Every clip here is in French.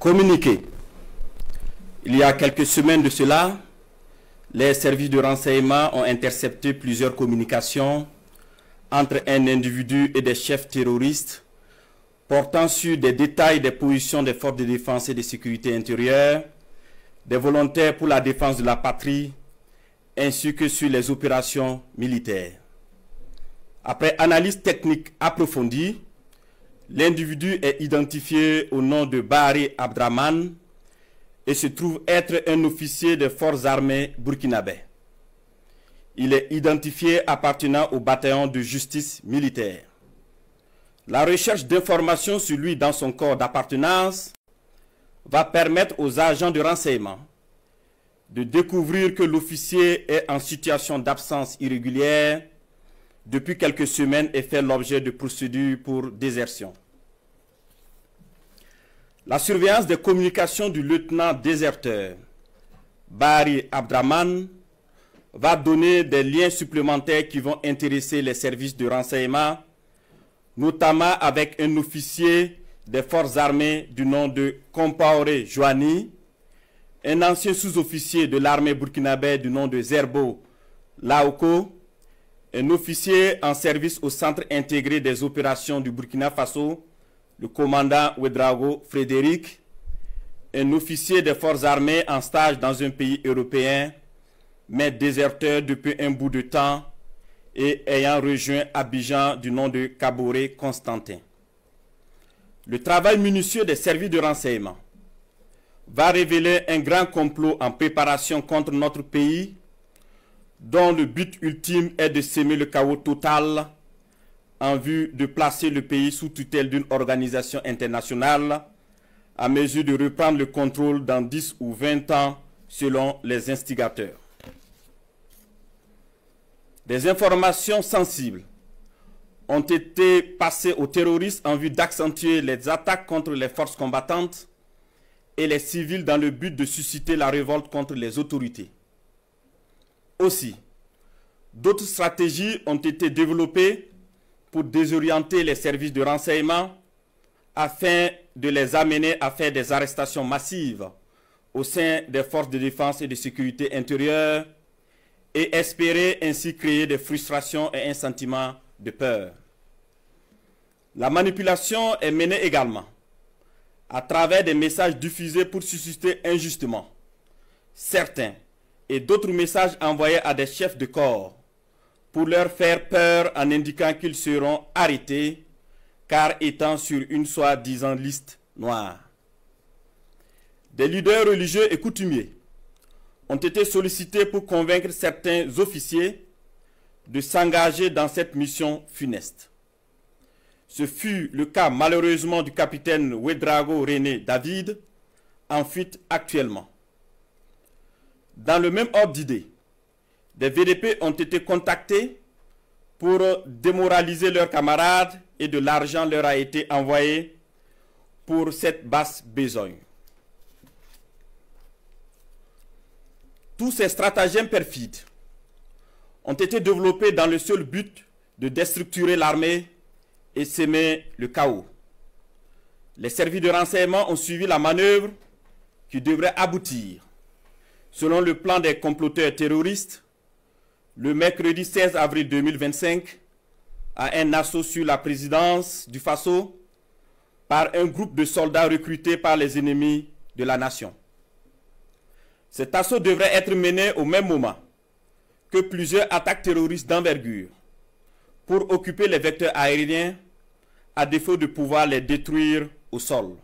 Communiqué. Il y a quelques semaines de cela, les services de renseignement ont intercepté plusieurs communications entre un individu et des chefs terroristes portant sur des détails des positions des forces de défense et de sécurité intérieure, des volontaires pour la défense de la patrie, ainsi que sur les opérations militaires. Après analyse technique approfondie, l'individu est identifié au nom de Bahari Abdraman et se trouve être un officier des forces armées burkinabè. Il est identifié appartenant au bataillon de justice militaire. La recherche d'informations sur lui dans son corps d'appartenance va permettre aux agents de renseignement de découvrir que l'officier est en situation d'absence irrégulière depuis quelques semaines et fait l'objet de procédures pour désertion. La surveillance des communications du lieutenant déserteur Bahari Abdraman va donner des liens supplémentaires qui vont intéresser les services de renseignement, notamment avec un officier des forces armées du nom de Compaoré Joani, un ancien sous-officier de l'armée burkinabè du nom de Zerbo Laoko, un officier en service au centre intégré des opérations du Burkina Faso, le commandant Ouedraogo Frédéric, un officier des forces armées en stage dans un pays européen, mais déserteur depuis un bout de temps et ayant rejoint Abidjan du nom de Kaboré Constantin. Le travail minutieux des services de renseignement va révéler un grand complot en préparation contre notre pays, dont le but ultime est de semer le chaos total en vue de placer le pays sous tutelle d'une organisation internationale à mesure de reprendre le contrôle dans 10 ou 20 ans selon les instigateurs. Des informations sensibles ont été passées aux terroristes en vue d'accentuer les attaques contre les forces combattantes et les civils dans le but de susciter la révolte contre les autorités. Aussi, d'autres stratégies ont été développées pour désorienter les services de renseignement afin de les amener à faire des arrestations massives au sein des forces de défense et de sécurité intérieure et espérer ainsi créer des frustrations et un sentiment de peur. La manipulation est menée également à travers des messages diffusés pour susciter injustement certains et d'autres messages envoyés à des chefs de corps pour leur faire peur en indiquant qu'ils seront arrêtés car étant sur une soi-disant liste noire. Des leaders religieux et coutumiers ont été sollicités pour convaincre certains officiers de s'engager dans cette mission funeste. Ce fut le cas malheureusement du capitaine Ouedraogo René David, en fuite actuellement. Dans le même ordre d'idée, des VDP ont été contactés pour démoraliser leurs camarades et de l'argent leur a été envoyé pour cette basse besogne. Tous ces stratagèmes perfides ont été développés dans le seul but de déstructurer l'armée et semer le chaos. Les services de renseignement ont suivi la manœuvre qui devrait aboutir, selon le plan des comploteurs terroristes, le mercredi 16 avril 2025, à un assaut sur la présidence du Faso par un groupe de soldats recrutés par les ennemis de la nation. Cet assaut devrait être mené au même moment que plusieurs attaques terroristes d'envergure pour occuper les vecteurs aériens à défaut de pouvoir les détruire au sol.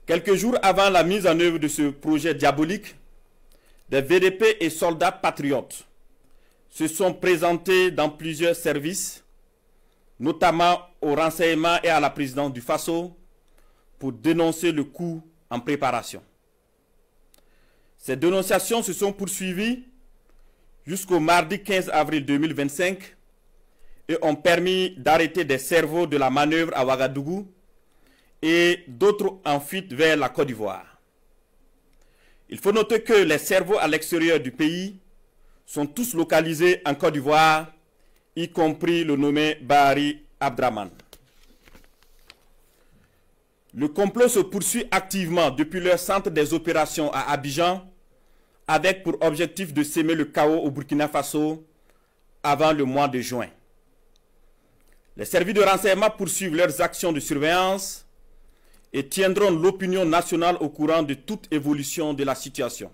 Quelques jours avant la mise en œuvre de ce projet diabolique, des VDP et soldats patriotes se sont présentés dans plusieurs services, notamment au renseignement et à la présidence du Faso, pour dénoncer le coup en préparation. Ces dénonciations se sont poursuivies jusqu'au mardi 15 avril 2025 et ont permis d'arrêter des cerveaux de la manœuvre à Ouagadougou et d'autres en fuite vers la Côte d'Ivoire. Il faut noter que les cerveaux à l'extérieur du pays sont tous localisés en Côte d'Ivoire, y compris le nommé Bahari Abdraman. Le complot se poursuit activement depuis leur centre des opérations à Abidjan, avec pour objectif de semer le chaos au Burkina Faso avant le mois de juin. Les services de renseignement poursuivent leurs actions de surveillance et tiendront l'opinion nationale au courant de toute évolution de la situation.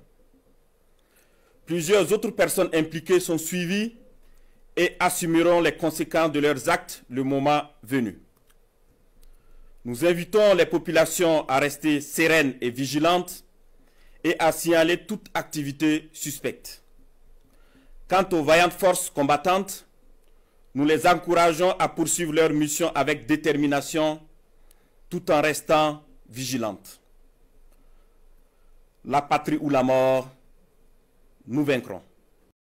Plusieurs autres personnes impliquées sont suivies et assumeront les conséquences de leurs actes le moment venu. Nous invitons les populations à rester sereines et vigilantes et à signaler toute activité suspecte. Quant aux vaillantes forces combattantes, nous les encourageons à poursuivre leur mission avec détermination tout en restant vigilantes. La patrie ou la mort, nous vaincrons.